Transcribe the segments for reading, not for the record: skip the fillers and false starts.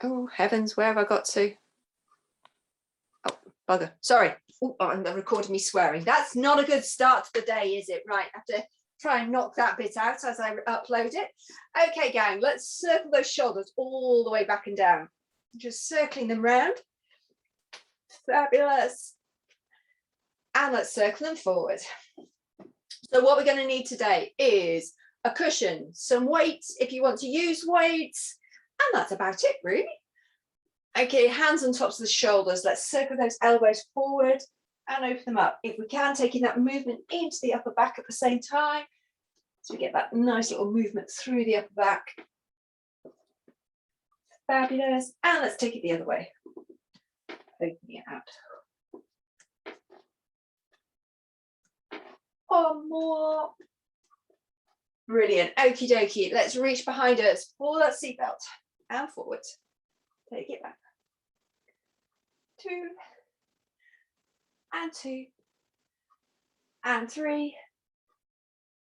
Oh, heavens, where have I got to? Oh, bugger. Sorry. Oh, I'm recording me swearing. That's not a good start to the day, is it? Right, I have to try and knock that bit out as I upload it. Okay, gang, let's circle those shoulders all the way back and down. Just circling them round. Fabulous. And let's circle them forward. So what we're going to need today is a cushion, some weights if you want to use weights, and that's about it, really. Okay, hands on tops of the shoulders. Let's circle those elbows forward and open them up. If we can, taking that movement into the upper back at the same time, so we get that nice little movement through the upper back. Fabulous. And let's take it the other way. Opening it out. One more. Brilliant. Okie dokie. Let's reach behind us. Pull that seatbelt and forward. Take it back. 2 and 2 and 3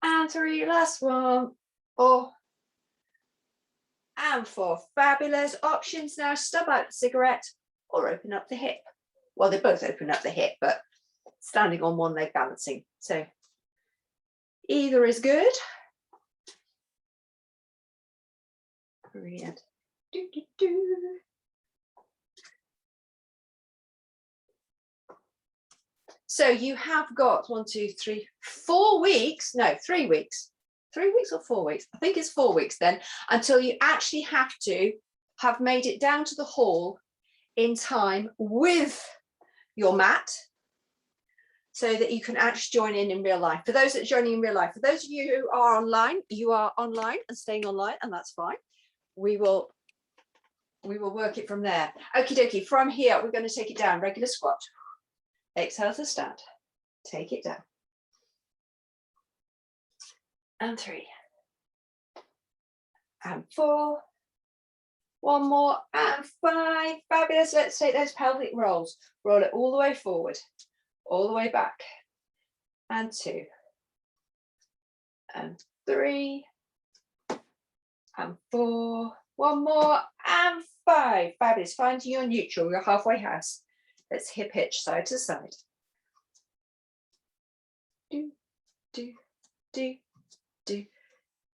and 3. Last one. 4 and 4. Fabulous. Options now. Stub out the cigarette or open up the hip. Well, they both open up the hip, but standing on one leg balancing. So either is good. Brilliant. Do, do, do. So you have got 1, 2, 3, 4 weeks. No, 3 weeks. 3 weeks or 4 weeks? I think it's 4 weeks then, until you actually have to have made it down to the hall in time with your mat, so that you can actually join in real life. For those that are joining in real life, for those of you who are online, you are online and staying online, and that's fine. We will work it from there. Okie dokie. From here, we're going to take it down. Regular squat. Exhale to stand. Take it down. And 3. And 4. One more. And 5. Fabulous. Let's take those pelvic rolls. Roll it all the way forward. All the way back. And 2. And 3. And 4. One more. And 5. Fabulous. Find your neutral, your halfway house. Let's hip hitch side to side. Do, do, do, do,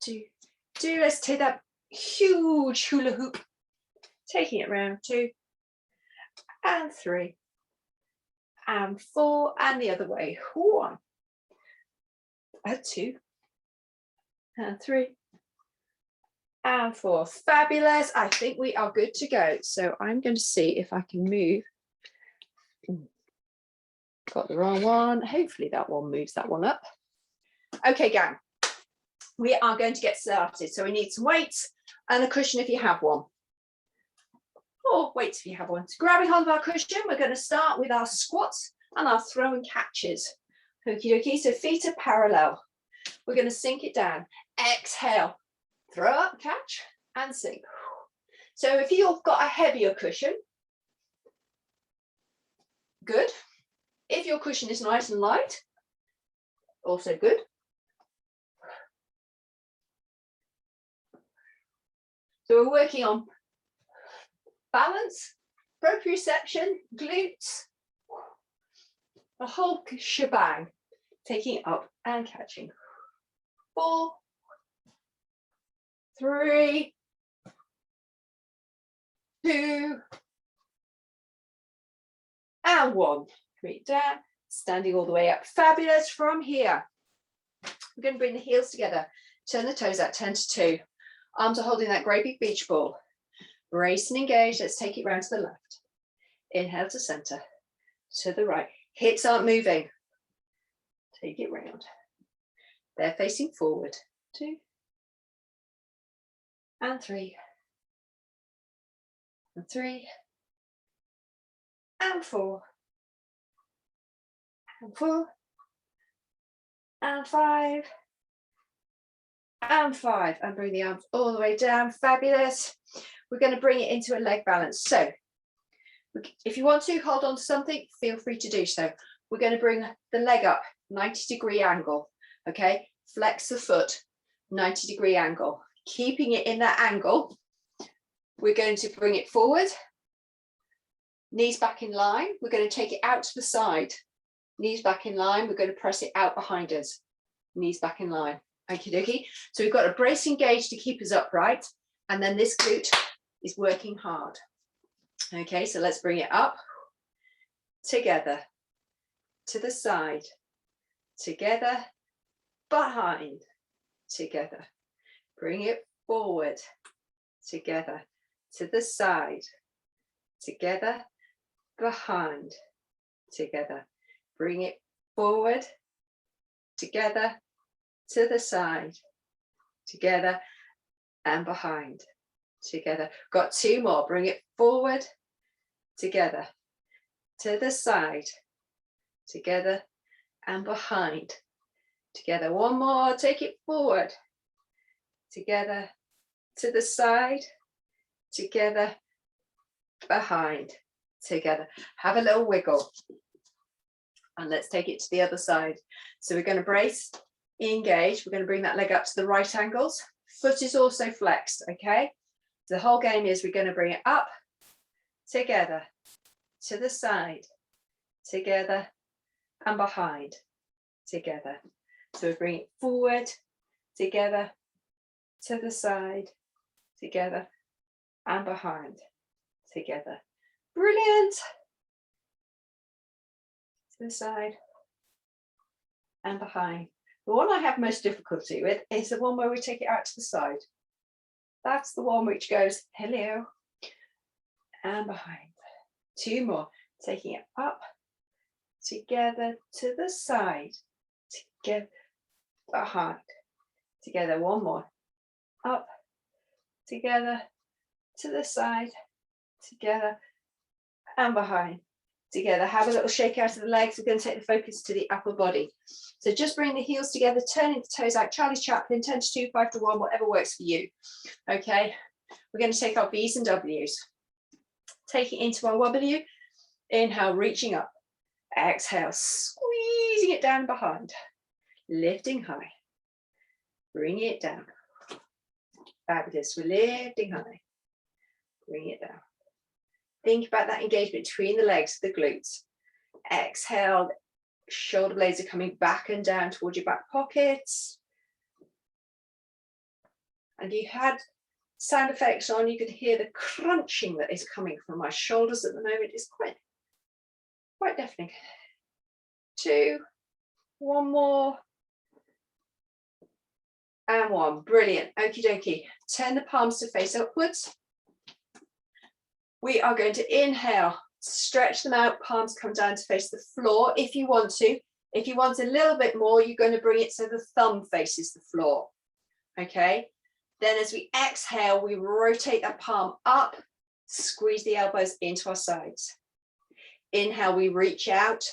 do, do. Let's take that huge hula hoop. Taking it round. 2 and 3 and 4 and the other way. 1 and 2 and 3 and 4. Fabulous. I think we are good to go. So I'm going to see if I can move. Got the wrong one. Hopefully that one moves that one up. Okay, gang. We are going to get started. So we need some weights and a cushion if you have one. Or weights if you have one. So grabbing hold of our cushion, we're going to start with our squats and our throw and catches. Okie dokie. So feet are parallel. We're going to sink it down. Exhale. Throw up, catch, and sink. So if you've got a heavier cushion, good. If your cushion is nice and light, also good. So we're working on balance, proprioception, glutes, the whole shebang, taking it up and catching. 4, 3, 2, and 1. Bring it down, standing all the way up. Fabulous. From here, we're going to bring the heels together. Turn the toes out, 10 to 2. Arms are holding that great big beach ball. Brace and engage. Let's take it round to the left. Inhale to center, to the right. Hips aren't moving. Take it round. They're facing forward. 2 and 3 and 3 and 4 and 4 and 5 and 5, and bring the arms all the way down. Fabulous. We're going to bring it into a leg balance. So if you want to hold on to something, feel free to do so. We're going to bring the leg up 90-degree angle. Okay, flex the foot 90-degree angle, keeping it in that angle We're going to bring it forward. Knees back in line. We're going to take it out to the side. Knees back in line. We're going to press it out behind us. Knees back in line. Okie dokie. So we've got a brace engaged to keep us upright. And then this glute is working hard. Okay, so let's bring it up. Together. To the side. Together. Behind. Together. Bring it forward. Together. To the side. Together. Behind. Together. Bring it forward. Together. To the side. Together. And behind. Together. Got two more. Bring it forward. Together. To the side. Together. And behind. Together. One more. Take it forward. Together. To the side. Together. Behind. Together. Have a little wiggle. And let's take it to the other side. So we're going to brace, engage. We're going to bring that leg up to the right angles. Foot is also flexed, okay? The whole game is we're going to bring it up, together, to the side, together, and behind, together. So we bring it forward, together, to the side, together, and behind, together. Brilliant. To the side and behind. The one I have most difficulty with is the one where we take it out to the side. That's the one which goes hello and behind. Two more. Taking it up, together, to the side, together, behind, together. One more. Up, together, to the side, together, and behind. Together. Have a little shake out of the legs. We're going to take the focus to the upper body. So just bring the heels together, turning the toes out. Charlie's Chaplin, 10 to 2, 5 to 1, whatever works for you. Okay, we're going to take our B's and W's. Take it into our W. Inhale, reaching up. Exhale, squeezing it down behind. Lifting high. Bring it down. Fabulous. We're lifting high. Bring it down. Think about that engagement between the legs, the glutes. Exhale, shoulder blades are coming back and down towards your back pockets. And you had sound effects on, you could hear the crunching that is coming from my shoulders at the moment. It's quite deafening. Two, one more. And one. Brilliant. Okie dokie. Turn the palms to face upwards. We are going to inhale, stretch them out, palms come down to face the floor if you want to. If you want a little bit more, you're going to bring it so the thumb faces the floor. Okay? Then as we exhale, we rotate that palm up, squeeze the elbows into our sides. Inhale, we reach out,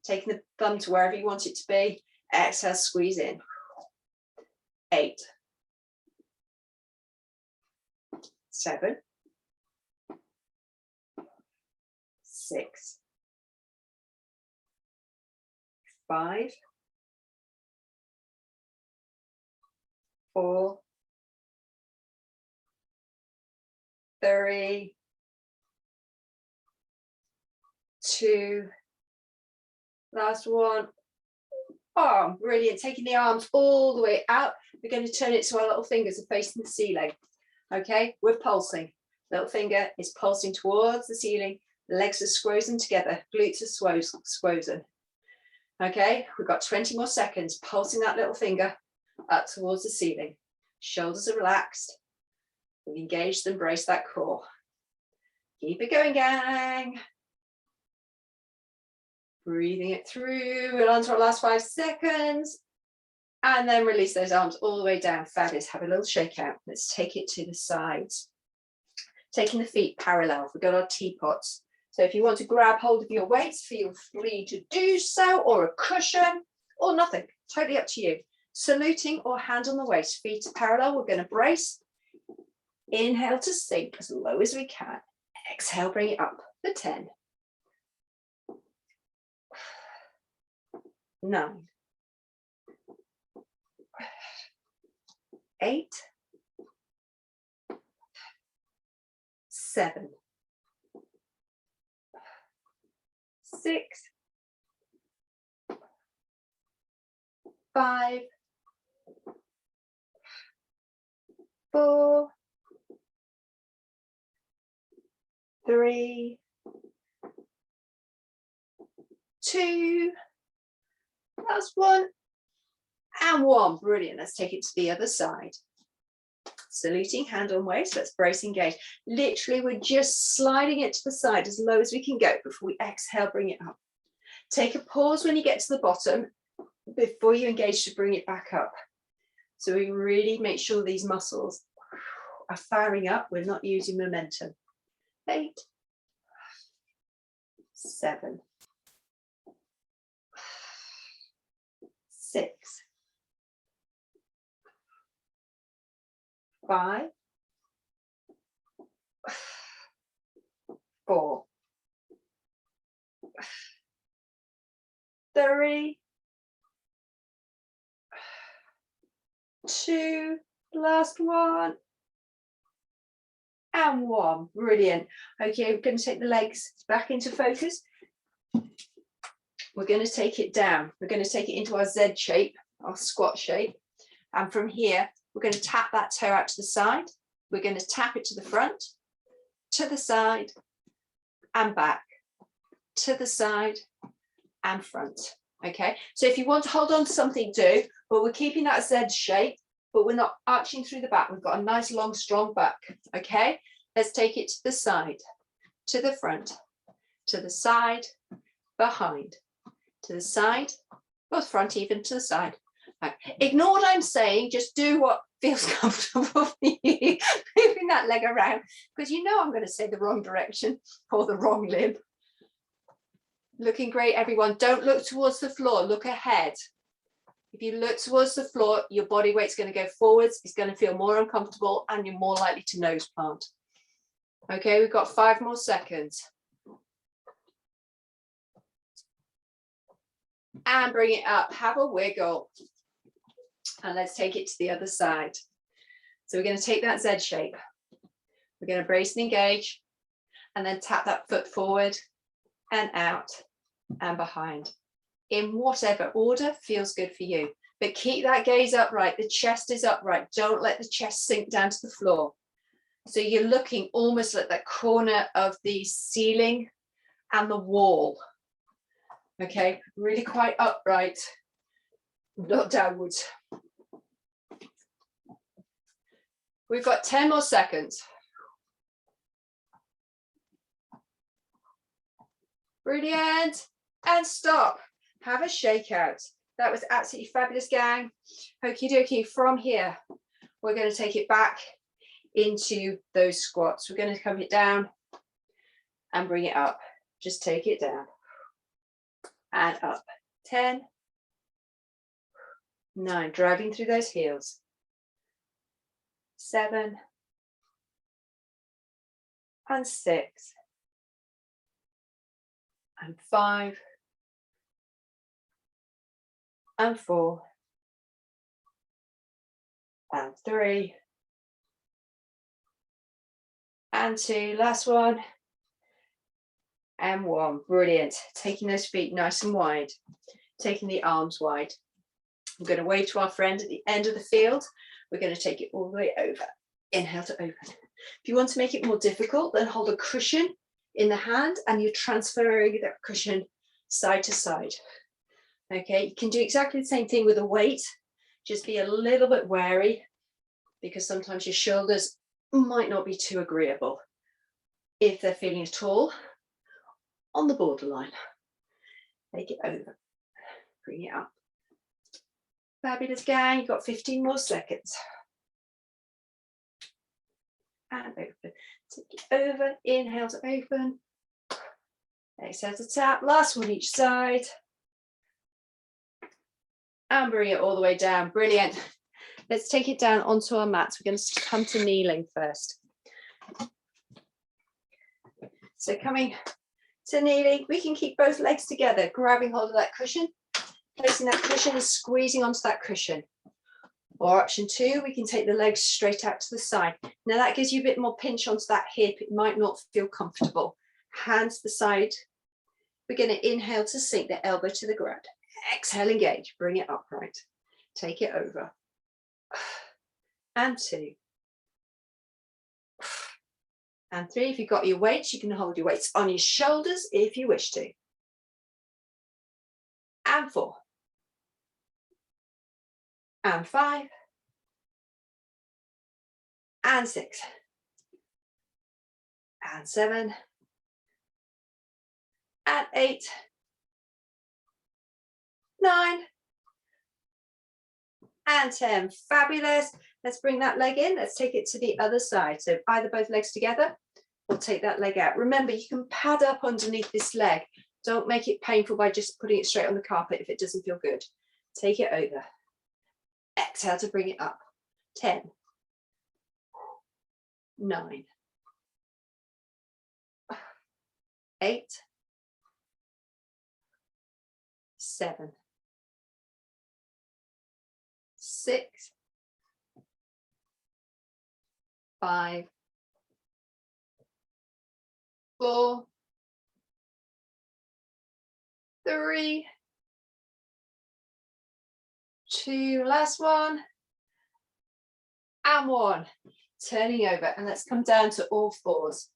taking the thumb to wherever you want it to be. Exhale, squeeze in. 8, 7, 6, 5, 4, 3, 2, last one. Oh, brilliant. Taking the arms all the way out. We're going to turn it so our little fingers are facing the ceiling. Okay, we're pulsing. Little finger is pulsing towards the ceiling. Legs are squozen together. Glutes are squozen. Okay, we've got 20 more seconds. Pulsing that little finger up towards the ceiling. Shoulders are relaxed. We engage and brace that core. Keep it going, gang. Breathing it through. We'll on to our last 5 seconds. And then release those arms all the way down. Fabulous. Have a little shake out. Let's take it to the sides. Taking the feet parallel. We've got our teapots. So if you want to grab hold of your weights, feel free to do so, or a cushion, or nothing. Totally up to you. Saluting or hand on the waist. Feet are parallel. We're going to brace. Inhale to sink as low as we can. Exhale, bring it up for 10. 9, 8, 7, 6, 5, 4, 3, 2, last one, and 1. Brilliant. Let's take it to the other side. Saluting, hand on waist. Let's brace, engage. Literally, we're just sliding it to the side as low as we can go before we exhale, bring it up. Take a pause when you get to the bottom before you engage to bring it back up. So we really make sure these muscles are firing up. We're not using momentum. 8, 7, 6, 5, 4, 3, 2, last one, and 1. Brilliant. Okay, we're going to take the legs back into focus. We're going to take it down. We're going to take it into our Z shape, our squat shape. And from here, we're going to tap that toe out to the side. We're going to tap it to the front, to the side, and back, to the side, and front. Okay, so if you want to hold on to something, do, but we're keeping that Z shape, but we're not arching through the back. We've got a nice, long, strong back. Okay, let's take it to the side, to the front, to the side, behind, to the side, both front, even to the side. Right. Ignore what I'm saying, just do what feels comfortable for you, moving that leg around, because you know I'm going to say the wrong direction or the wrong limb. Looking great, everyone. Don't look towards the floor, look ahead. If you look towards the floor, your body weight's going to go forwards, it's going to feel more uncomfortable, and you're more likely to nose plant. Okay, we've got 5 more seconds. And bring it up, have a wiggle. And let's take it to the other side. So we're going to take that Z shape. We're going to brace and engage, and then tap that foot forward and out and behind. In whatever order feels good for you. But keep that gaze upright. The chest is upright. Don't let the chest sink down to the floor. So you're looking almost at that corner of the ceiling and the wall. Okay, really quite upright, not downwards. We've got 10 more seconds. Brilliant. And stop. Have a shakeout. That was absolutely fabulous, gang. Okie dokie. From here, we're going to take it back into those squats. We're going to come it down and bring it up. Just take it down and up. 10, 9, driving through those heels. 7 and 6 and 5 and 4 and 3 and 2, last one, and 1. Brilliant. Taking those feet nice and wide, taking the arms wide. I'm going to wave to our friend at the end of the field. We're going to take it all the way over. Inhale to open. If you want to make it more difficult, then hold a cushion in the hand and you're transferring that cushion side to side. Okay, you can do exactly the same thing with a weight. Just be a little bit wary because sometimes your shoulders might not be too agreeable if they're feeling at all on the borderline. Take it over, bring it up. Fabulous, gang. You've got 15 more seconds. And open. Take it over. Inhale to open. Exhale to tap. Last one each side. And bring it all the way down. Brilliant. Let's take it down onto our mats. We're going to come to kneeling first. So coming to kneeling, we can keep both legs together, grabbing hold of that cushion, placing that cushion and squeezing onto that cushion. Or option two, we can take the legs straight out to the side. Now that gives you a bit more pinch onto that hip. It might not feel comfortable. Hands to the side. We're going to inhale to sink the elbow to the ground. Exhale, engage, bring it upright. Take it over. And two. And three. If you've got your weights, you can hold your weights on your shoulders if you wish to. And four. And five. And six. And seven. And 8, 9, and 10. Fabulous. Let's bring that leg in. Let's take it to the other side. So either both legs together or take that leg out. Remember, you can pad up underneath this leg. Don't make it painful by just putting it straight on the carpet if it doesn't feel good. Take it over. Exhale to bring it up. 10, 9, 8, 7, 6, 5, 4, 3, 2, last one, and 1. Turning over, and let's come down to all fours.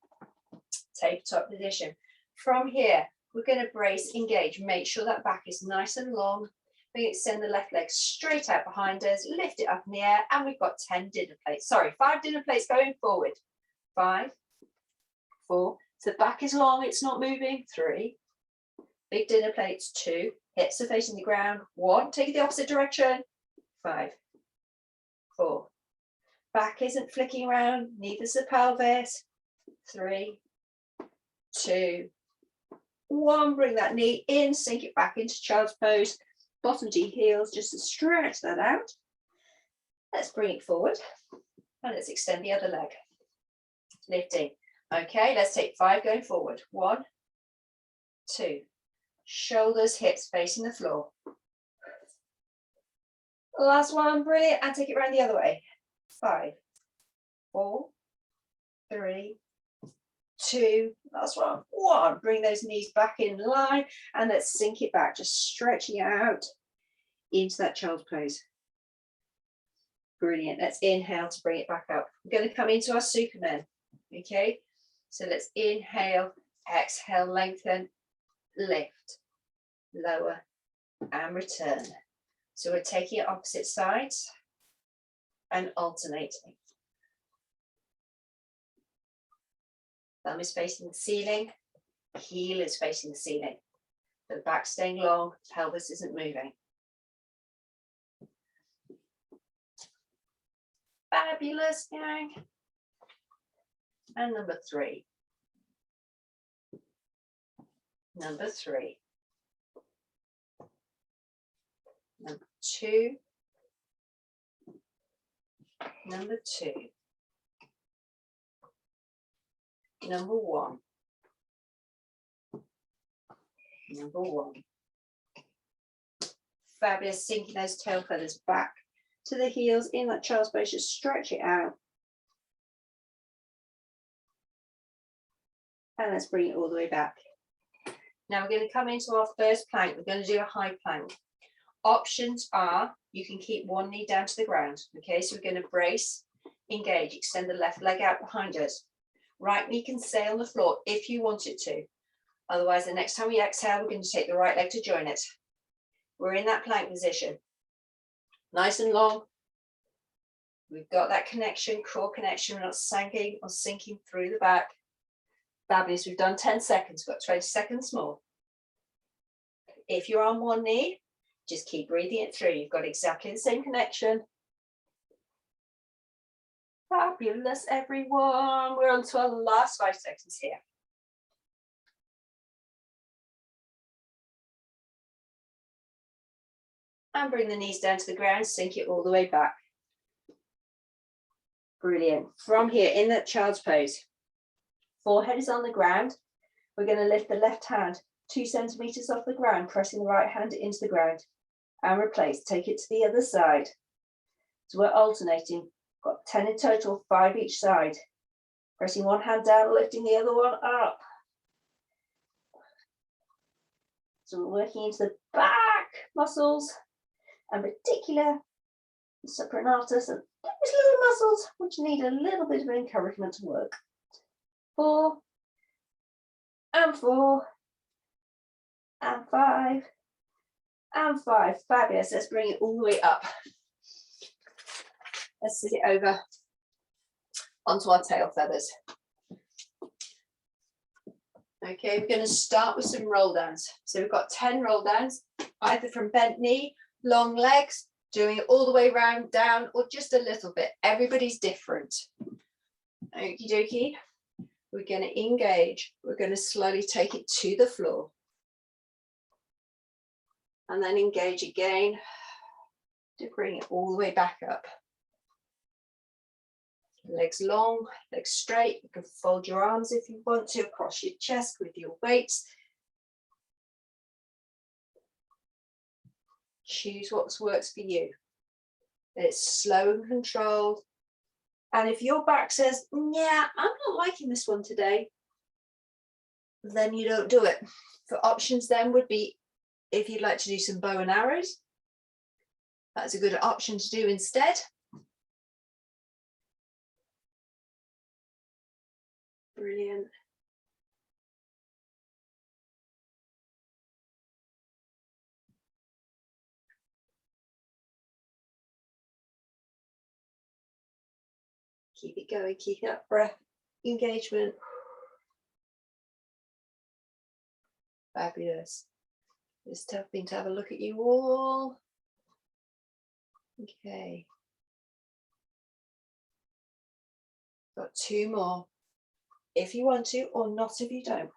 Tabletop position. From here, we're going to brace, engage, make sure that back is nice and long. We're going to extend the left leg straight out behind us, lift it up in the air, and we've got 5 dinner plates going forward. 5, 4, so the back is long, it's not moving. 3, big dinner plates. 2, hips are facing the ground. 1, take it the opposite direction. 5, 4, back isn't flicking around, neither's the pelvis. 3, 2, 1, bring that knee in, sink it back into child's pose, bottom to heels, just to stretch that out. Let's bring it forward, and let's extend the other leg. Lifting. Okay, let's take 5 going forward. 1, 2, shoulders, hips facing the floor. Last one, brilliant, and take it around the other way. 5, 4, 3, 2, last one, 1. Bring those knees back in line, and let's sink it back, just stretching out into that child's pose. Brilliant. Let's inhale to bring it back up. We're going to come into our Superman. Okay, so let's inhale, exhale, lengthen, lift, lower, and return. So we're taking it opposite sides and alternating. Thumb is facing the ceiling, heel is facing the ceiling. The back staying long, pelvis isn't moving. Fabulous, gang. And number 3. Number 3. Number 2. Number 2. Number 1. Number 1. Fabulous, sinking those tail feathers back to the heels in that child's pose, just stretch it out. And let's bring it all the way back. Now we're going to come into our first plank. We're going to do a high plank. Options are, you can keep one knee down to the ground. Okay, so we're going to brace, engage, extend the left leg out behind us. Right knee can stay on the floor if you want it to. Otherwise, the next time we exhale, we're going to take the right leg to join it. We're in that plank position. Nice and long. We've got that connection, core connection. We're not sinking or sinking through the back. Fabulous. We've done 10 seconds. We've got 20 seconds more. If you're on one knee, just keep breathing it through. You've got exactly the same connection. Fabulous, everyone. We're on to our last 5 seconds here. And bring the knees down to the ground, sink it all the way back. Brilliant. From here, in that child's pose, forehead is on the ground. We're going to lift the left hand 2 centimeters off the ground, pressing the right hand into the ground, and replace. Take it to the other side. So we're alternating. Got 10 in total, 5 each side. Pressing one hand down, lifting the other one up. So we're working into the back muscles, and particular the supraornatus and those little muscles which need a little bit of encouragement to work. 4 and 4 and 5 and 5. Fabulous. Let's bring it all the way up. Let's sit it over onto our tail feathers. Okay, we're going to start with some roll downs. So we've got 10 roll downs, either from bent knee, long legs, doing it all the way round, down, or just a little bit. Everybody's different. Okie dokie. We're going to engage. We're going to slowly take it to the floor. And then engage again to bring it all the way back up. Legs long, legs straight. You can fold your arms if you want to across your chest with your weights. Choose what works for you. It's slow and controlled. And if your back says, yeah, I'm not liking this one today, then you don't do it. For options then would be, if you'd like to do some bow and arrows, that's a good option to do instead. Brilliant. Keep it going, keep that breath, engagement. Fabulous. Just hoping to have a look at you all. Okay. Got 2 more. If you want to, or not if you don't.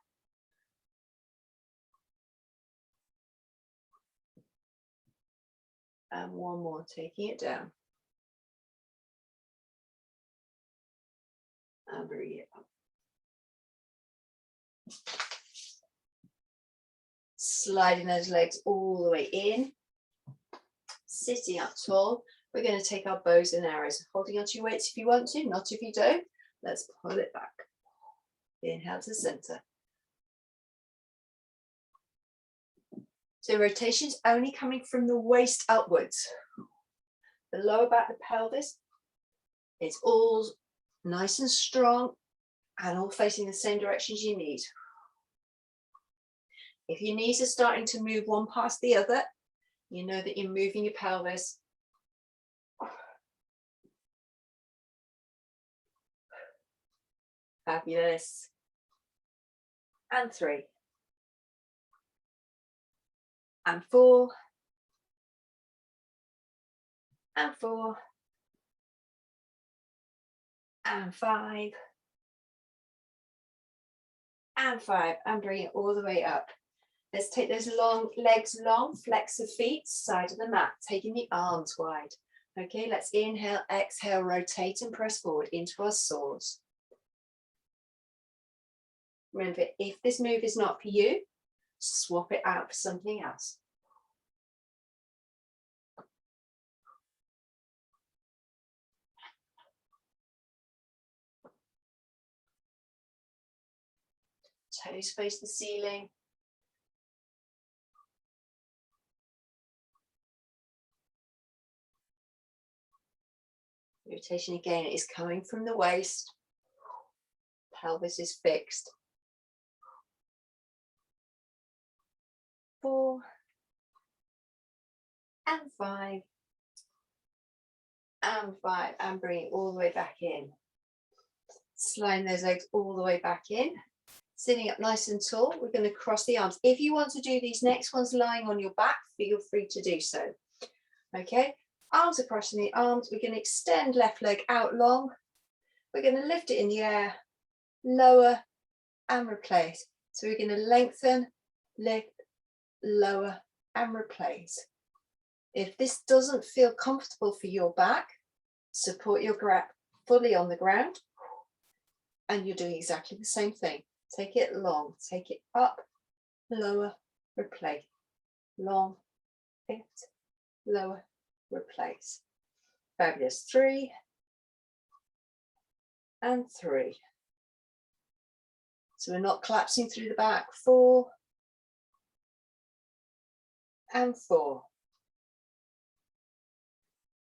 And 1 more, taking it down. And bring it up. Sliding those legs all the way in. Sitting up tall. We're going to take our bows and arrows. Holding onto your weights if you want to, not if you don't. Let's pull it back. Inhale to center. So rotation's only coming from the waist upwards. The lower back, the pelvis, it's all nice and strong and all facing the same directions you need. If your knees are starting to move one past the other, you know that you're moving your pelvis. Fabulous. And 3. And 4. And 4. And 5. And 5. And bring it all the way up. Let's take those long legs long, flex the feet, side of the mat, taking the arms wide. Okay, let's inhale, exhale, rotate and press forward into our swords. Remember, if this move is not for you, swap it out for something else. Toes face the ceiling. Rotation again is coming from the waist. Pelvis is fixed. 4 and 5 and 5 and bring it all the way back in. Sliding those legs all the way back in. Sitting up nice and tall, we're going to cross the arms. If you want to do these next ones lying on your back, feel free to do so. Okay, arms are crossing the arms. We're going to extend left leg out long. We're going to lift it in the air, lower and replace. So we're going to lengthen, lift, lower and replace. If this doesn't feel comfortable for your back, support your grip fully on the ground and you're doing exactly the same thing. Take it long, take it up, lower, replace, long, lift, lower, replace. Fabulous. 3 and 3. So we're not collapsing through the back. 4 and 4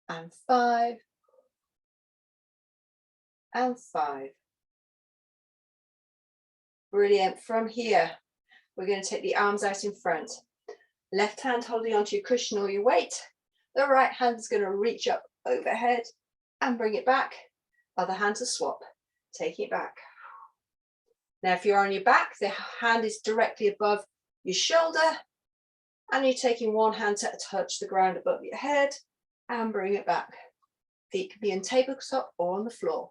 and 5 and 5. Brilliant. From here, we're going to take the arms out in front. Left hand holding onto your cushion or your weight. The right hand is going to reach up overhead and bring it back. Other hand to swap. Take it back. Now, if you're on your back, the hand is directly above your shoulder, and you're taking one hand to touch the ground above your head and bring it back. Feet can be on tabletop or on the floor.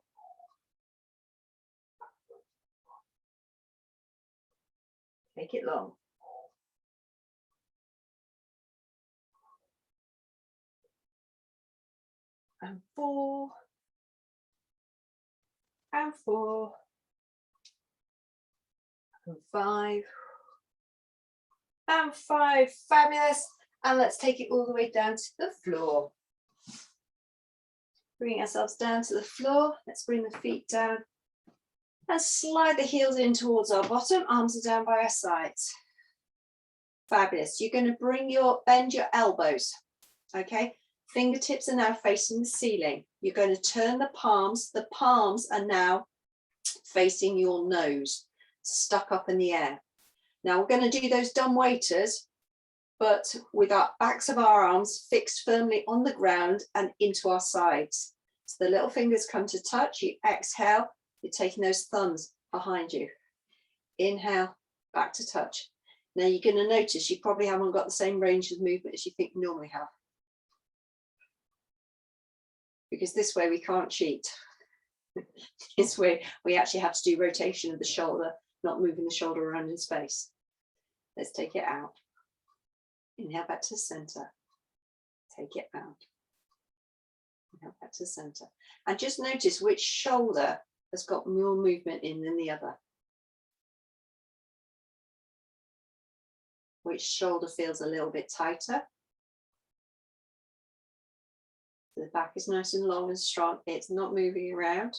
Make it long. And 4 and 4 and 5 and 5. Fabulous. And let's take it all the way down to the floor. Bring ourselves down to the floor. Let's bring the feet down and slide the heels in towards our bottom. Arms are down by our sides. Fabulous. You're going to bend your elbows. Okay. Fingertips are now facing the ceiling. You're going to turn the palms. The palms are now facing your nose, stuck up in the air. Now we're going to do those dumb waiters, but with our backs of our arms fixed firmly on the ground and into our sides. So the little fingers come to touch. You exhale. You're taking those thumbs behind you. Inhale, back to touch. Now you're going to notice you probably haven't got the same range of movement as you think you normally have. Because this way we can't cheat. This way we actually have to do rotation of the shoulder, not moving the shoulder around in space. Let's take it out. Inhale back to the center. Take it out. Inhale back to the center. And just notice which shoulder has got more movement in than the other. Which shoulder feels a little bit tighter. The back is nice and long and strong. It's not moving around.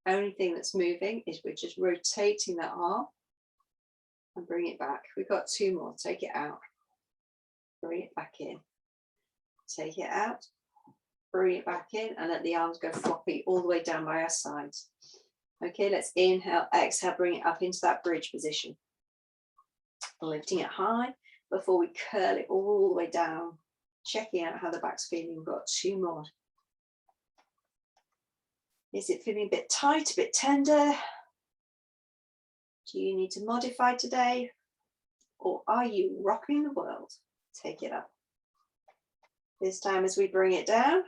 Only thing that's moving is we're just rotating that arm and bring it back. We've got 2 more. Take it out. Bring it back in. Take it out. Bring it back in and let the arms go floppy all the way down by our sides. Okay, let's inhale, exhale, bring it up into that bridge position. Lifting it high before we curl it all the way down. Checking out how the back's feeling. We've got 2 more. Is it feeling a bit tight, a bit tender? Do you need to modify today? Or are you rocking the world? Take it up. This time as we bring it down,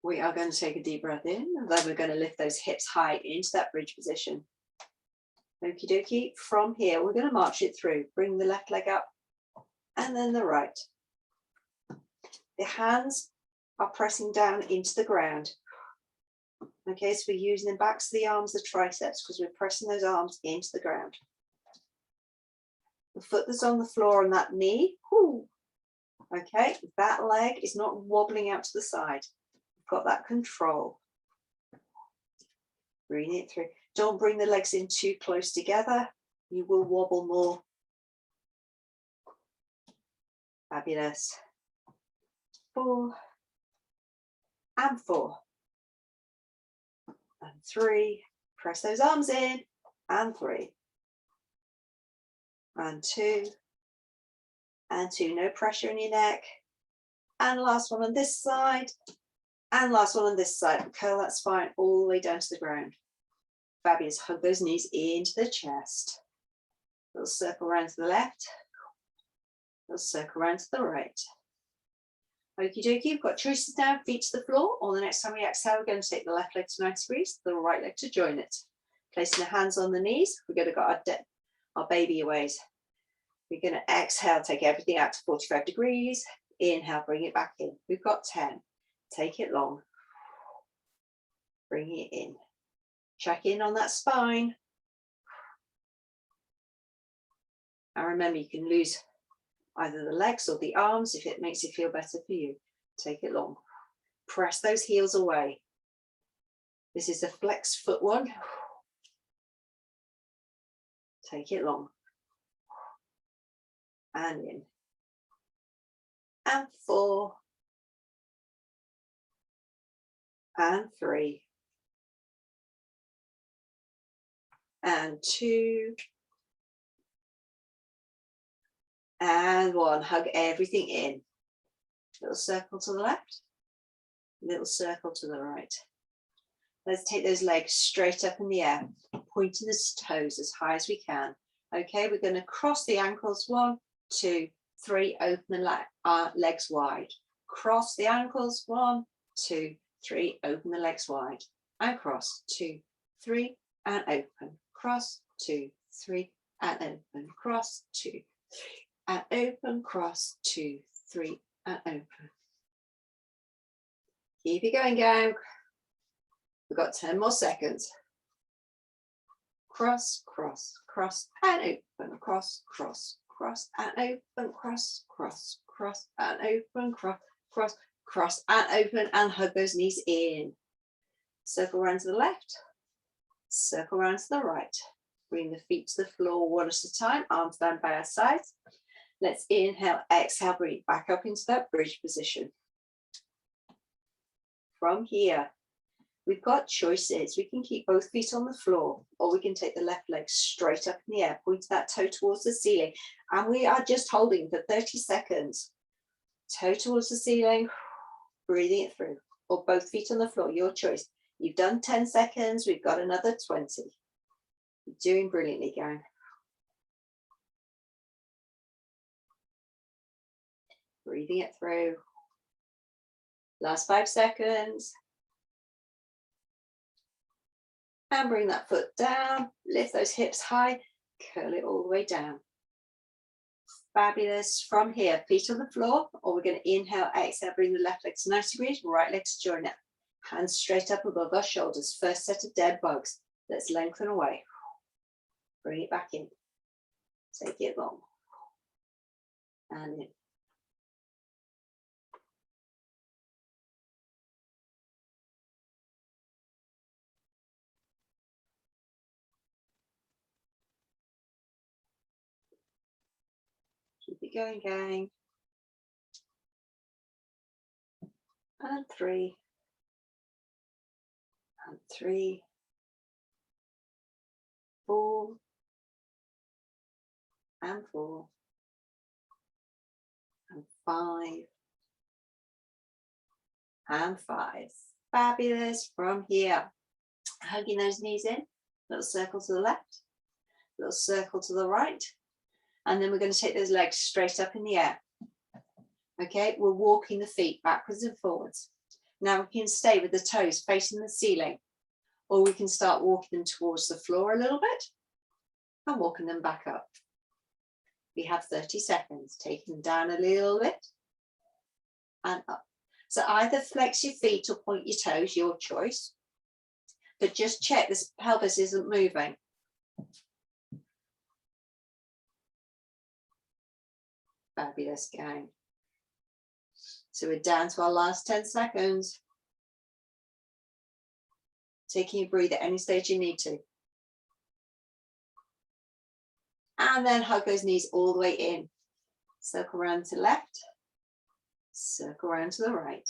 we are going to take a deep breath in, and then we're going to lift those hips high into that bridge position. Okie dokie. From here, we're going to march it through. Bring the left leg up. And then the right. The hands are pressing down into the ground. Okay, so we're using the backs of the arms, the triceps, because we're pressing those arms into the ground. The foot that's on the floor and that knee, whoo, okay, that leg is not wobbling out to the side. We've got that control. Breathe it through. Don't bring the legs in too close together. You will wobble more. Fabulous. 4 and 4 and 3. Press those arms in and 3 and 2 and 2. No pressure in your neck. And last one on this side. And last one on this side. Curl that spine all the way down to the ground. Fabulous. Hug those knees into the chest. Little circle around to the left. Little circle around to the right. Okie dokie, we've got choices now. Feet to the floor, or the next time we exhale, we're going to take the left leg to 90 degrees, the right leg to join it. Placing the hands on the knees, we're going to got our baby ways. We're going to exhale, take everything out to 45 degrees. Inhale, bring it back in. We've got 10. Take it long. Bring it in. Check in on that spine. And remember, you can lose either the legs or the arms, if it makes it feel better for you. Take it long. Press those heels away. This is a flex foot one. Take it long. And in. And 4. And 3. And 2. And 1. Hug everything in. Little circle to the left. Little circle to the right. Let's take those legs straight up in the air, pointing the toes as high as we can. Okay, we're going to cross the ankles. 1, 2, 3. Open the legs wide. Cross the ankles. 1, 2, 3. Open the legs wide. And cross. 2, 3. And open. Cross. 2, 3. And open. Cross. 2, 3. And open. Cross. 2, 3. And open. Keep it going, gang. We've got 10 more seconds. Cross, cross, cross, and open, cross, cross, cross, and open, cross, cross, cross, and open, cross, cross, cross, and open, and hug those knees in. Circle around to the left, circle around to the right. Bring the feet to the floor one at a time, arms down by our sides. Let's inhale, exhale, breathe back up into that bridge position. From here, we've got choices. We can keep both feet on the floor, or we can take the left leg straight up in the air, point that toe towards the ceiling. And we are just holding for 30 seconds. Toe towards the ceiling, breathing it through, or both feet on the floor, your choice. You've done 10 seconds, we've got another 20. You're doing brilliantly, gang. Breathing it through. Last 5 seconds. And bring that foot down, lift those hips high, curl it all the way down. Fabulous. From here, feet on the floor, or we're going to inhale, exhale, bring the left leg to 90 degrees, right leg to join it. Hands straight up above our shoulders. First set of dead bugs. Let's lengthen away. Bring it back in. Take it long. And in. Keep it going, gang. And 3. And 3. 4. And 4. And 5. And 5. Fabulous. From here, hugging those knees in. Little circle to the left. Little circle to the right. And then we're going to take those legs straight up in the air. Okay, we're walking the feet backwards and forwards. Now we can stay with the toes facing the ceiling, or we can start walking them towards the floor a little bit and walking them back up. We have 30 seconds, taking them down a little bit and up. So either flex your feet or point your toes, your choice, but just check this pelvis isn't moving. Fabulous, gang. So we're down to our last 10 seconds. Taking a breathe at any stage you need to. And then hug those knees all the way in. Circle around to the left. Circle around to the right.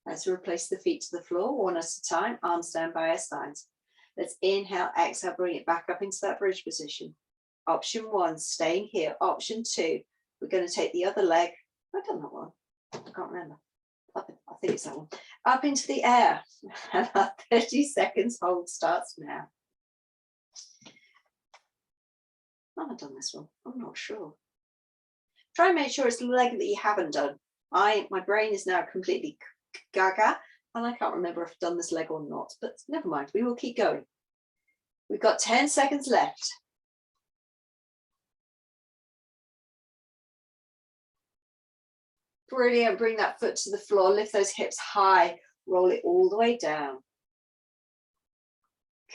Let's replace the feet to the floor one at a time, arms down by our sides. Let's inhale, exhale, bring it back up into that bridge position. Option 1, staying here. Option 2, we're going to take the other leg. I've done that one. I can't remember. I think it's that one. Up into the air. And our 30 seconds hold starts now. I haven't done this one. I'm not sure. Try and make sure it's the leg that you haven't done. My brain is now completely gaga, and I can't remember if I've done this leg or not, but never mind. We will keep going. We've got 10 seconds left. Brilliant. Bring that foot to the floor. Lift those hips high. Roll it all the way down.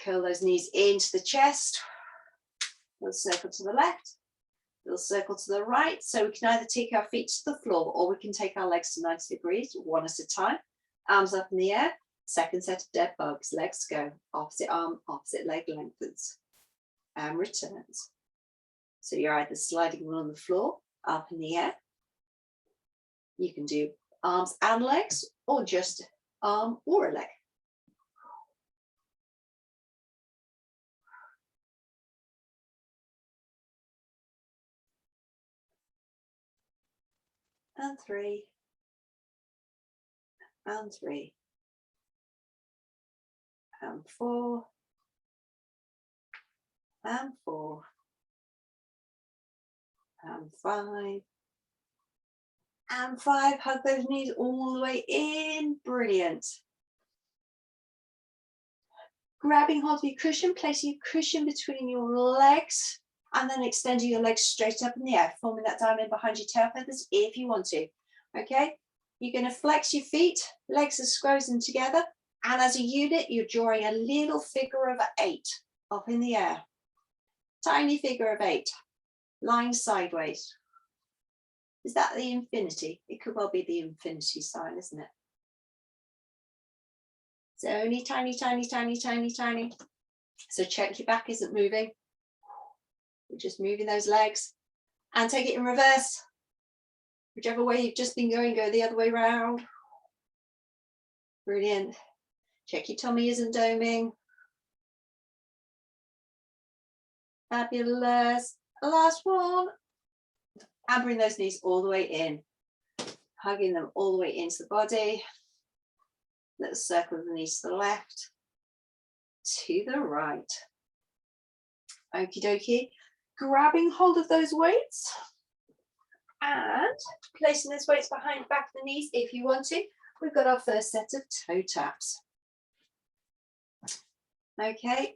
Curl those knees into the chest. We'll circle to the left. Little circle to the right. So we can either take our feet to the floor or we can take our legs to 90 degrees, one at a time. Arms up in the air. Second set of dead bugs. Legs go. Opposite arm, opposite leg lengthens and returns. So you're either sliding on the floor, up in the air. You can do arms and legs or just arm or a leg. And 3. And 3. And 4. And 4. And 5. And 5. Hug those knees all the way in. Brilliant. Grabbing hold of your cushion, placing your cushion between your legs, and then extending your legs straight up in the air, forming that diamond behind your tail feathers if you want to. Okay, you're going to flex your feet, legs are squeezing together, and as a unit, you're drawing a little figure of 8 up in the air. Tiny figure of 8, lying sideways. Is that the infinity? It could well be the infinity sign, isn't it? It's only tiny, tiny, tiny, tiny, tiny. So check your back isn't moving. We're just moving those legs. And take it in reverse. Whichever way you've just been going, go the other way round. Brilliant. Check your tummy isn't doming. Fabulous. Last one. And bring those knees all the way in. Hugging them all the way into the body. Little circle of the knees to the left. To the right. Okie dokie. Grabbing hold of those weights. And placing those weights behind the back of the knees if you want to. We've got our first set of toe taps. Okay,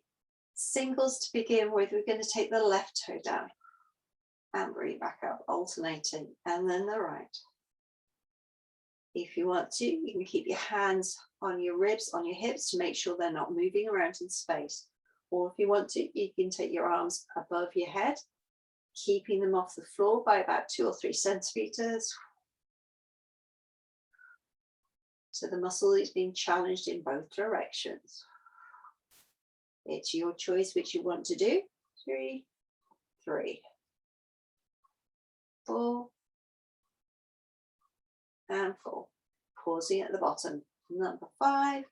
singles to begin with. We're going to take the left toe down and bring it back up, alternating, and then the right. If you want to, you can keep your hands on your ribs, on your hips to make sure they're not moving around in space. Or if you want to, you can take your arms above your head, keeping them off the floor by about 2 or 3 centimeters. So the muscle is being challenged in both directions. It's your choice which you want to do. 3, 3, 4, and 4. Pausing at the bottom. Number 5.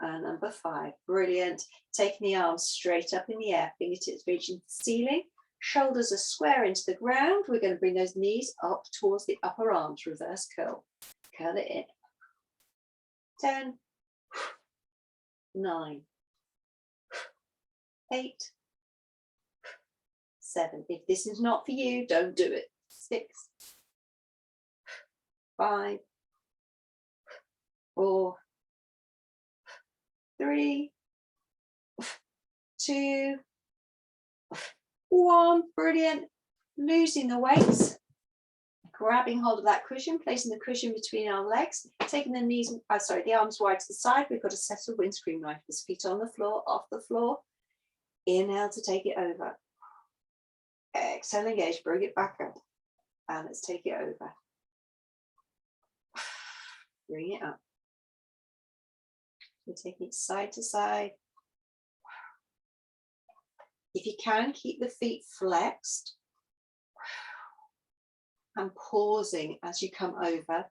And number 5. Brilliant. Taking the arms straight up in the air, fingertips reaching the ceiling. Shoulders are square into the ground. We're going to bring those knees up towards the upper arms. Reverse curl. Curl it in. 10, 9, 8, 7. If this is not for you, don't do it. 6, 5, 4, 3, 2, 1. Brilliant. Losing the weights. Grabbing hold of that cushion, placing the cushion between our legs, taking the knees, the arms wide to the side. We've got a set of windscreen wipers, feet on the floor, off the floor. Inhale to take it over. Exhale, engage, bring it back up. And let's take it over. Bring it up. We're taking it side to side. If you can, keep the feet flexed. And pausing as you come over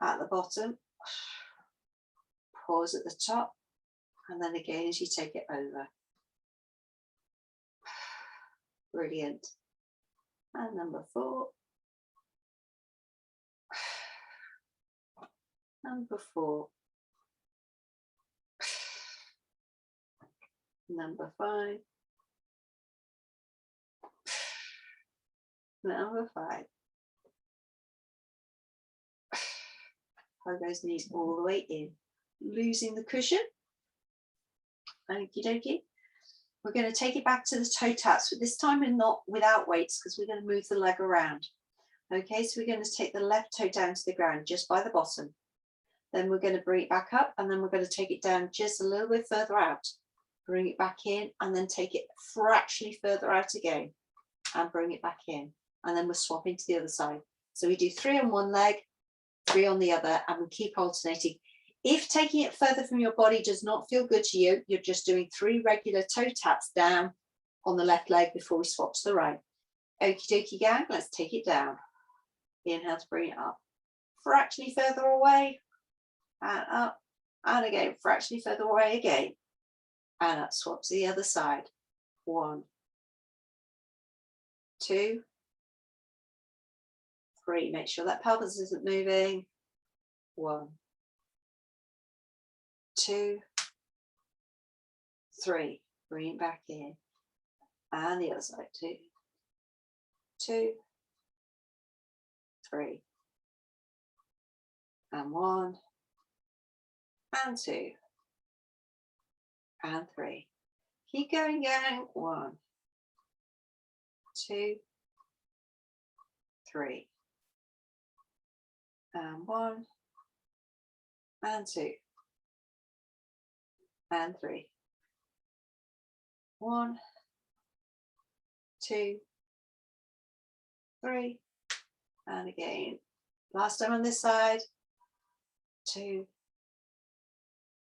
at the bottom. Pause at the top. And then again as you take it over. Brilliant. And number 4. Number 4. Number 5. Number 5. Hug those knees all the way in. Losing the cushion. Okie dokie. We're going to take it back to the toe taps, but this time we're not without weights because we're going to move the leg around. Okay, so we're going to take the left toe down to the ground just by the bottom. Then we're going to bring it back up and then we're going to take it down just a little bit further out. Bring it back in and then take it fractionally further out again. and bring it back in. And then we're swapping to the other side. So we do 3 on one leg, 3 on the other, and we keep alternating. If taking it further from your body does not feel good to you, you're just doing 3 regular toe taps down on the left leg before we swap to the right. Okie dokie gang, let's take it down. Inhale to bring it up. Fractionally further away, and up, and again, fractionally further away again. And up, swap to the other side. 1, 2, 3. Make sure that pelvis isn't moving. 1, 2, 3. Bring it back in. And the other side. 2, 2, 3. And 1, and 2, and 3. Keep going, gang. 1, 2, 3. And 1, and 2, and 3. 1, 2, 3. And again. Last time on this side. 2,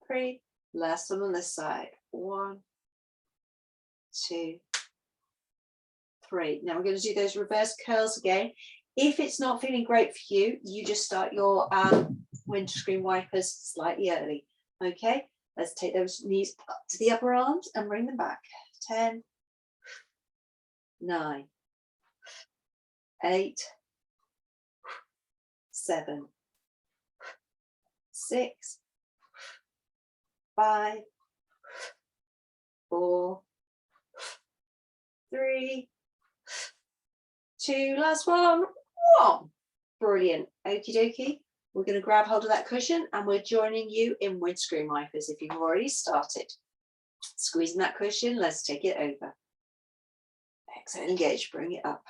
3. Last one on this side. 1, 2, 3. Now we're going to do those reverse curls again. If it's not feeling great for you, you just start your windscreen wipers slightly early. Okay, let's take those knees up to the upper arms and bring them back. 10, 9, 8, 7, 6, 5, 4, 3, 2, last one. Brilliant. Okie dokie. We're going to grab hold of that cushion and we're joining you in windscreen wipers if you've already started. Squeezing that cushion, let's take it over. Exhale, engage, bring it up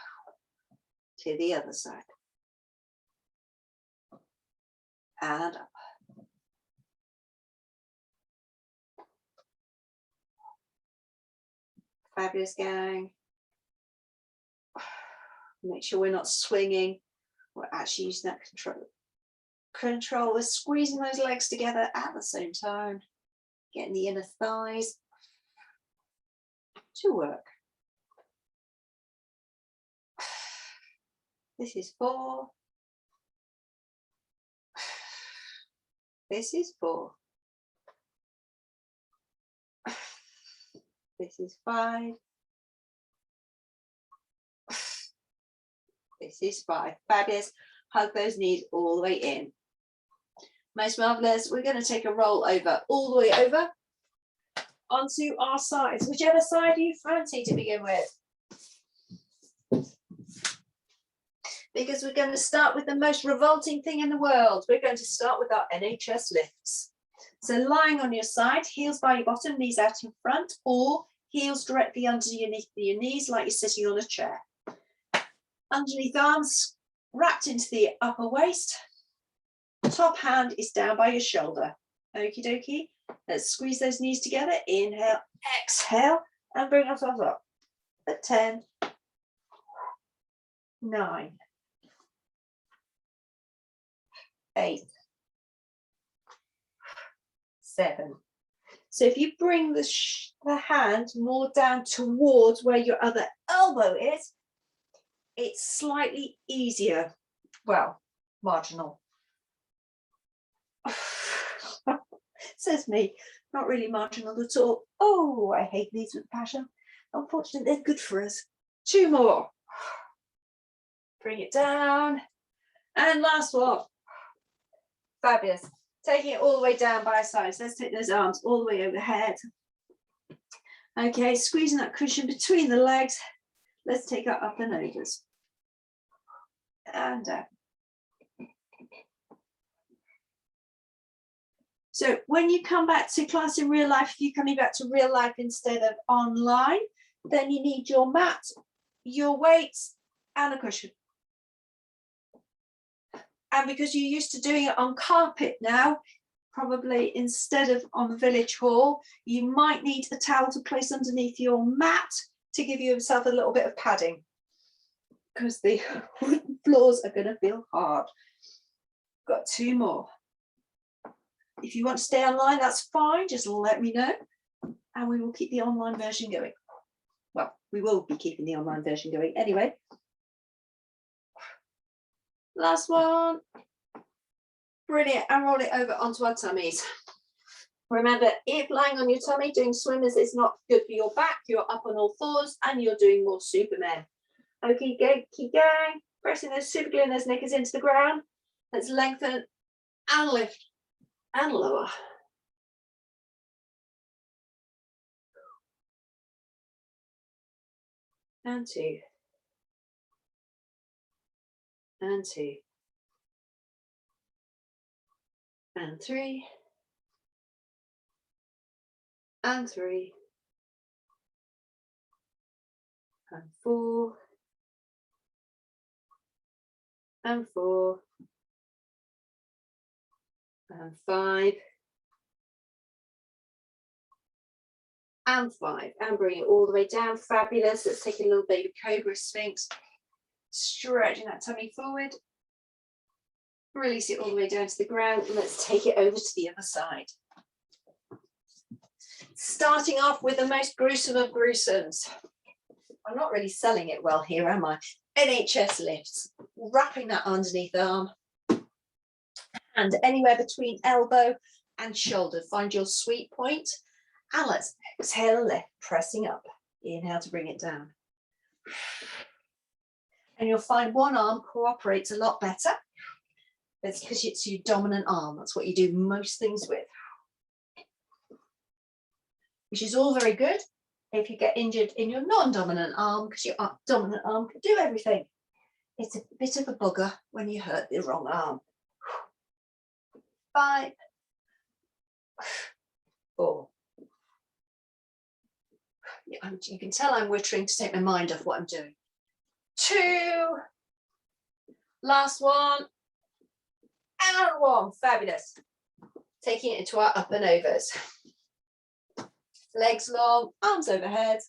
to the other side. And up. Fabulous, gang. Make sure we're not swinging. We're actually using that control. We're squeezing those legs together at the same time. Getting the inner thighs to work. This is 4. This is 4. This is 5. This is 5. Fabulous. Hug those knees all the way in. Most marvelous. We're going to take a roll over, all the way over onto our sides, whichever side you fancy to begin with. Because we're going to start with the most revolting thing in the world. We're going to start with our NHS lifts. So lying on your side, heels by your bottom, knees out in front, or heels directly underneath your knees like you're sitting on a chair. Underneath arms wrapped into the upper waist. Top hand is down by your shoulder. Okie dokie. Let's squeeze those knees together. Inhale, exhale, and bring ourselves up. At 10, 9, 8, 7. So if you bring the hand more down towards where your other elbow is, it's slightly easier. Well, marginal. Says me, not really marginal at all. Oh, I hate these with passion. Unfortunately, they're good for us. 2 more. Bring it down. And last one. Fabulous. Taking it all the way down by sides. Let's take those arms all the way overhead. Okay, squeezing that cushion between the legs. Let's take our up and overs. And down. So when you come back to class in real life, if you're coming back to real life instead of online, then you need your mat, your weights, and a cushion. And because you're used to doing it on carpet now, probably instead of on the village hall, you might need a towel to place underneath your mat to give yourself a little bit of padding. because the wooden floors are going to feel hard. Got 2 more. If you want to stay online, that's fine. Just let me know and we will keep the online version going. Well, we will be keeping the online version going anyway. Last one. Brilliant. And roll it over onto our tummies. Remember, if lying on your tummy doing swimmers is not good for your back, you're up on all fours and you're doing more Superman. Okay, go, keep going. Pressing those super glue and those knickers into the ground. Let's lengthen and lift and lower. And 2. And 2. And 3. And 3. And 4. And 4. And 5. And 5. And bring it all the way down. Fabulous. Let's take a little baby Cobra Sphinx. Stretching that tummy forward. Release it all the way down to the ground. And let's take it over to the other side. Starting off with the most gruesome of gruesomes. I'm not really selling it well here, am I? NHS lifts. Wrapping that underneath the arm. And anywhere between elbow and shoulder. Find your sweet point. And let's exhale and lift, pressing up. Inhale to bring it down. And you'll find one arm cooperates a lot better. That's because it's your dominant arm. That's what you do most things with. Which is all very good if you get injured in your non-dominant arm, because your dominant arm can do everything. It's a bit of a bugger when you hurt the wrong arm. 5, 4. You can tell I'm wittering to take my mind off what I'm doing. 2. Last one. And 1. Fabulous. Taking it into our up and overs. Legs long, arms overhead.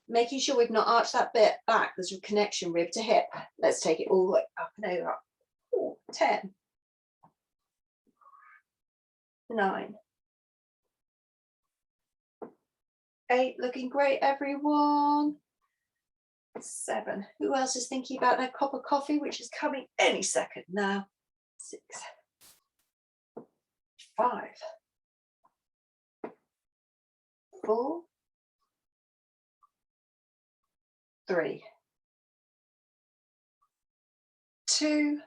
Making sure we've not arched that bit back. There's a connection rib to hip. Let's take it all the way up and over. 10. 9. 8. Looking great, everyone. 7. Who else is thinking about their cup of coffee, which is coming any second now? 6. 5. 4. 3. 2.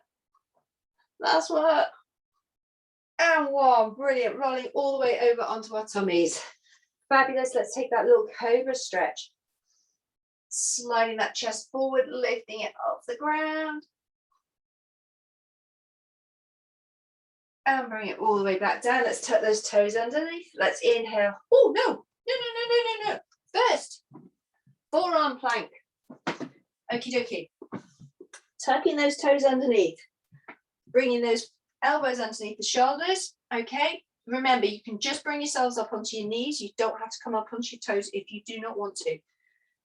Last work. And 1. Brilliant. Rolling all the way over onto our tummies. Fabulous. Let's take that little Cobra Stretch. Sliding that chest forward, lifting it off the ground. And bring it all the way back down. Let's tuck those toes underneath. Let's inhale. Oh, no. No. First, forearm plank. Okie dokie. Tucking those toes underneath. Bringing those elbows underneath the shoulders. Okay. Remember, you can just bring yourselves up onto your knees. You don't have to come up onto your toes if you do not want to.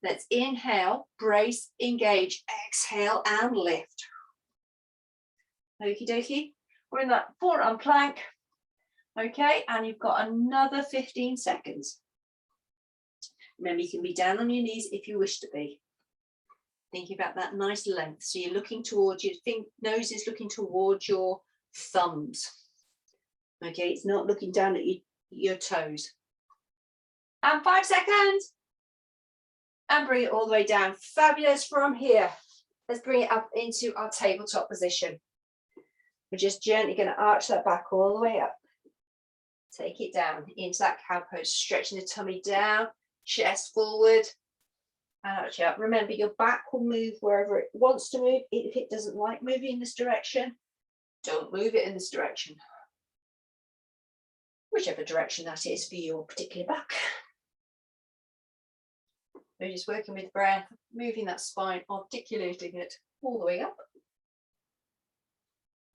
Let's inhale, brace, engage, exhale, and lift. Okie dokie. We're in that forearm plank. Okay, and you've got another 15 seconds. Remember, you can be down on your knees if you wish to be. Thinking about that nice length. So you're looking towards your nose is looking towards your thumbs. Okay, it's not looking down at your toes. And 5 seconds. And bring it all the way down. Fabulous. From here, let's bring it up into our tabletop position. We're just gently going to arch that back all the way up. Take it down into that cow pose, stretching the tummy down, chest forward, and arch up. Remember, your back will move wherever it wants to move. If it doesn't like moving in this direction, don't move it in this direction. Whichever direction that is for your particular back. We're just working with breath, moving that spine, articulating it all the way up.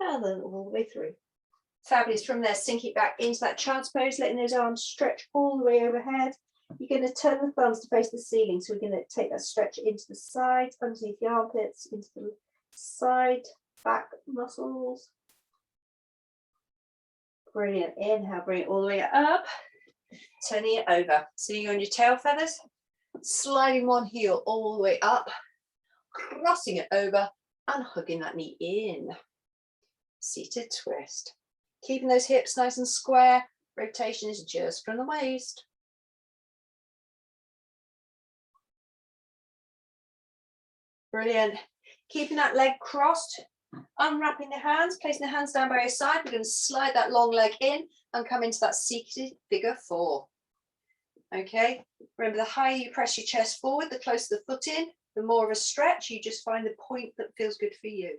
And then all the way through. Fabulous. From there, sink it back into that child's pose, letting those arms stretch all the way overhead. You're going to turn the thumbs to face the ceiling. So we're going to take that stretch into the sides, underneath the armpits, into the side, back muscles. Brilliant. Inhale, bring it all the way up. Turning it over. Sitting on your tail feathers. Sliding one heel all the way up. Crossing it over and hugging that knee in. Seated twist. Keeping those hips nice and square. Rotation is just from the waist. Brilliant. Keeping that leg crossed. Unwrapping the hands, placing the hands down by your side. We're going to slide that long leg in and come into that seated figure four. Okay. Remember, the higher you press your chest forward, the closer the foot in, the more of a stretch. You just find the point that feels good for you.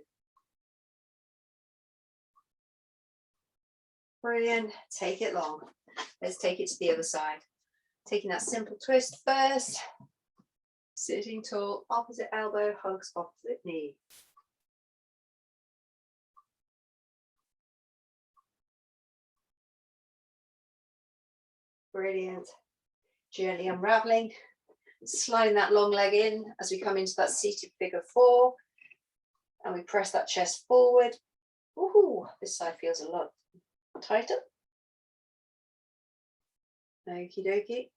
Brilliant. Take it long. Let's take it to the other side. Taking that simple twist first. Sitting tall, opposite elbow hugs opposite knee. Brilliant. Gently unraveling, sliding that long leg in as we come into that seated figure four. And we press that chest forward. Woohoo! This side feels a lot tighter. Okie dokie.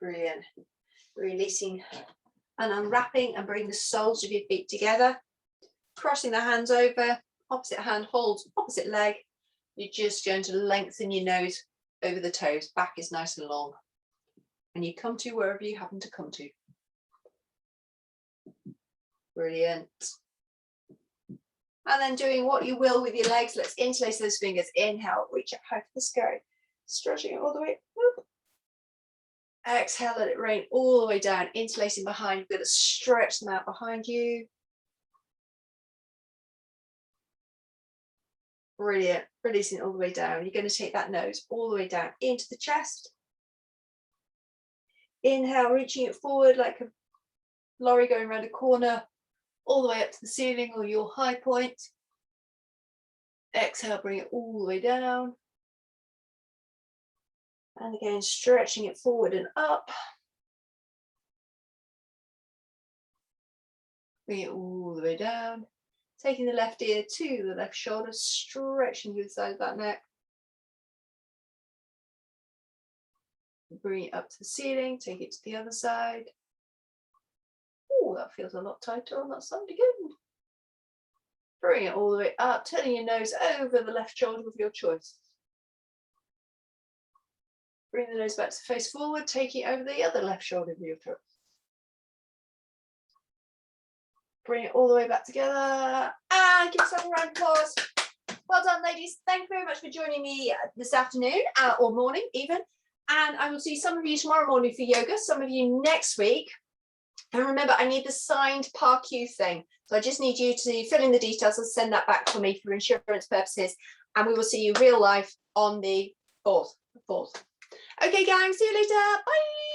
Brilliant. Releasing and unwrapping and bring the soles of your feet together. Crossing the hands over. Opposite hand holds opposite leg. You're just going to lengthen your nose over the toes. Back is nice and long. And you come to wherever you happen to come to. Brilliant. And then doing what you will with your legs. Let's interlace those fingers. Inhale, reach up high for the sky. Stretching it all the way up. Exhale, let it rain all the way down. Interlacing behind. You're going to stretch them out behind you. Brilliant. Releasing it all the way down. You're going to take that nose all the way down into the chest. Inhale, reaching it forward like a lorry going around a corner, all the way up to the ceiling or your high point. Exhale, bring it all the way down. And again, stretching it forward and up. Bring it all the way down. Taking the left ear to the left shoulder, stretching to the side of that neck. Bring it up to the ceiling, take it to the other side. Oh, that feels a lot tighter on that side again. Bring it all the way up, turning your nose over the left shoulder of your choice. Bring the nose back to face forward, taking it over the other left shoulder of your choice. Bring it all the way back together and give yourself a round of applause. Well done, ladies. Thank you very much for joining me this afternoon or morning even. And I will see some of you tomorrow morning for yoga, some of you next week. And remember, I need the signed PARQ thing. So I just need you to fill in the details and send that back for me for insurance purposes. And we will see you real life on the 4th. Okay, gang, see you later. Bye.